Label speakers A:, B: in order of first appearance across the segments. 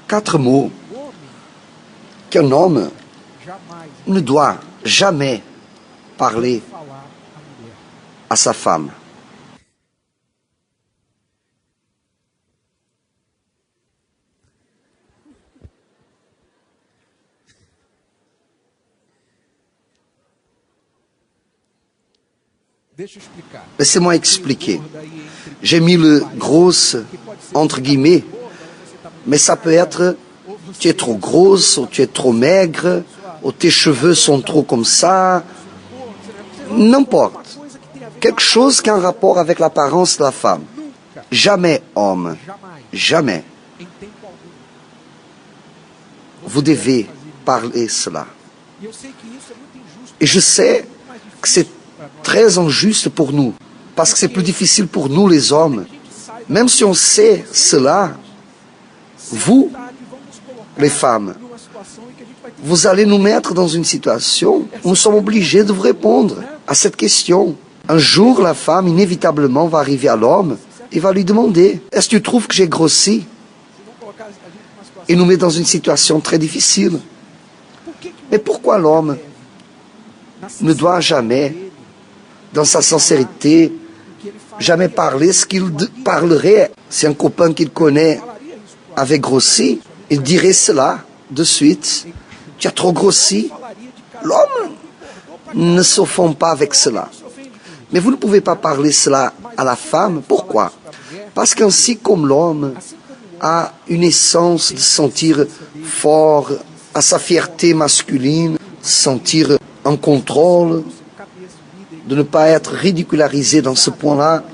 A: 4 mots qu'un homme ne doit jamais parler à sa femme. Laissez-moi expliquer. J'ai mis le grosse entre guillemets, mais ça peut être tu es trop grosse, ou tu es trop maigre, ou tes cheveux sont trop comme ça. N'importe. Quelque chose qui a un rapport avec l'apparence de la femme. Jamais, homme, jamais. Vous devez parler cela. Et je sais que c'est très injuste pour nous, parce que c'est plus difficile pour nous les hommes. Même si on sait cela, vous, les femmes, vous allez nous mettre dans une situation où nous sommes obligés de vous répondre à cette question. Un jour, la femme, inévitablement, va arriver à l'homme et va lui demander « Est-ce que tu trouves que j'ai grossi ?» Et nous met dans une situation très difficile. Mais pourquoi l'homme ne doit jamais, dans sa sincérité, jamais parler ce qu'il parlerait si un copain qu'il connaît avait grossi? Il dirait cela de suite. Tu as trop grossi. L'homme ne s'offend pas avec cela. Mais vous ne pouvez pas parler cela à la femme. Pourquoi? Parce qu'ainsi comme l'homme a une essence de sentir fort, à sa fierté masculine, sentir un contrôle, de ne pas être ridicularisé dans ce point-là,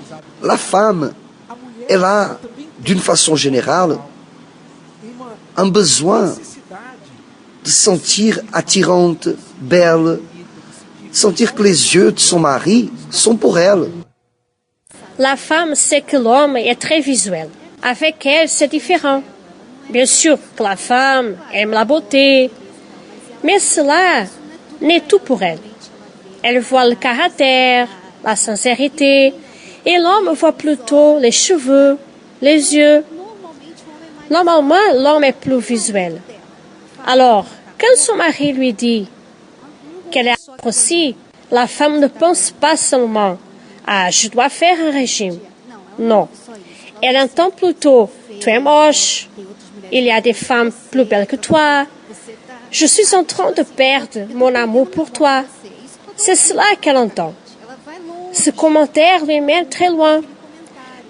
A: la femme, elle a, d'une façon générale, un besoin de sentir attirante, belle, sentir que les yeux de son mari sont pour elle.
B: La femme sait que l'homme est très visuel. Avec elle, c'est différent. Bien sûr que la femme aime la beauté, mais cela n'est tout pour elle. Elle voit le caractère, la sincérité, et l'homme voit plutôt les cheveux, les yeux. Normalement, l'homme est plus visuel. Alors, quand son mari lui dit qu'elle est grossie, la femme ne pense pas seulement « Ah, je dois faire un régime ». Non. Elle entend plutôt « Tu es moche, il y a des femmes plus belles que toi, je suis en train de perdre mon amour pour toi ». C'est cela qu'elle entend. Ce commentaire lui mène très loin,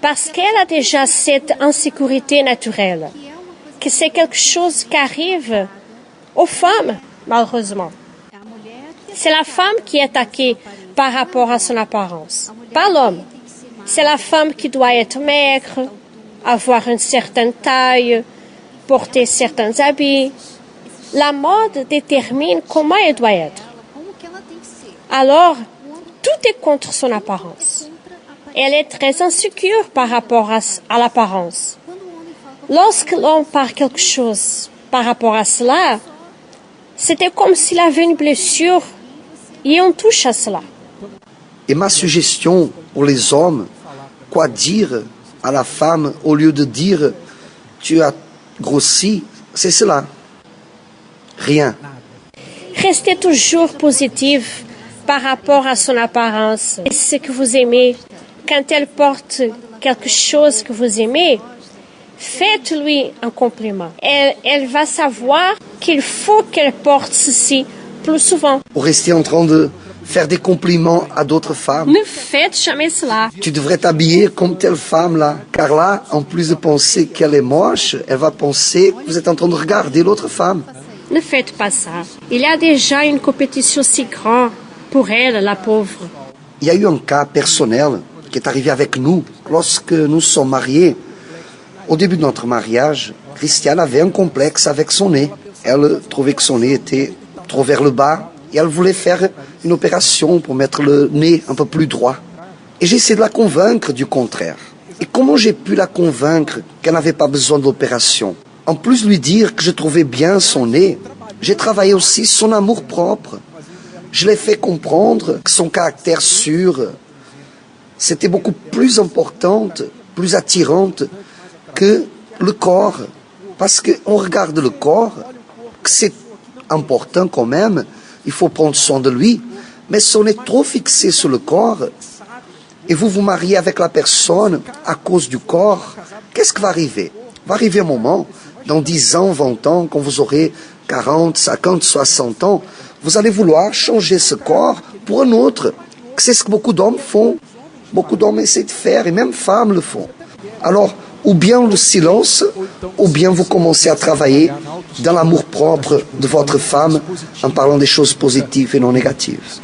B: parce qu'elle a déjà cette insécurité naturelle, que c'est quelque chose qui arrive aux femmes, malheureusement. C'est la femme qui est attaquée par rapport à son apparence, pas l'homme. C'est la femme qui doit être maigre, avoir une certaine taille, porter certains habits. La mode détermine comment elle doit être. Alors, tout est contre son apparence. Elle est très insécure par rapport à l'apparence. Lorsque l'homme parle quelque chose par rapport à cela, c'était comme s'il avait une blessure et on touche à cela.
A: Et ma suggestion pour les hommes, quoi dire à la femme au lieu de dire « tu as grossi », c'est cela. Rien.
B: Restez toujours positif par rapport à son apparence. Et ce que vous aimez, quand elle porte quelque chose que vous aimez, faites-lui un compliment. Elle va savoir qu'il faut qu'elle porte ceci plus souvent.
A: Pour rester en train de faire des compliments à d'autres femmes.
B: Ne faites jamais cela.
A: Tu devrais t'habiller comme telle femme-là. Car là, en plus de penser qu'elle est moche, elle va penser que vous êtes en train de regarder l'autre femme.
B: Ne faites pas ça. Il y a déjà une compétition si grande pour elle, la pauvre.
A: Il y a eu un cas personnel qui est arrivé avec nous lorsque nous sommes mariés. Au début de notre mariage, Christiane avait un complexe avec son nez. Elle trouvait que son nez était trop vers le bas et elle voulait faire une opération pour mettre le nez un peu plus droit. Et j'ai essayé de la convaincre du contraire. Et comment j'ai pu la convaincre qu'elle n'avait pas besoin de l'opération? En plus de lui dire que je trouvais bien son nez, j'ai travaillé aussi son amour-propre. Je l'ai fait comprendre que son caractère sûr, c'était beaucoup plus importante, plus attirante que le corps. Parce qu'on regarde le corps, que c'est important quand même, il faut prendre soin de lui. Mais si on est trop fixé sur le corps, et vous vous mariez avec la personne à cause du corps, qu'est-ce qui va arriver? Va arriver un moment, dans 10 ans, 20 ans, quand vous aurez 40, 50, 60 ans, vous allez vouloir changer ce corps pour un autre. C'est ce que beaucoup d'hommes font. Beaucoup d'hommes essaient de faire, et même femmes le font. Alors, ou bien le silence, ou bien vous commencez à travailler dans l'amour propre de votre femme en parlant des choses positives et non négatives.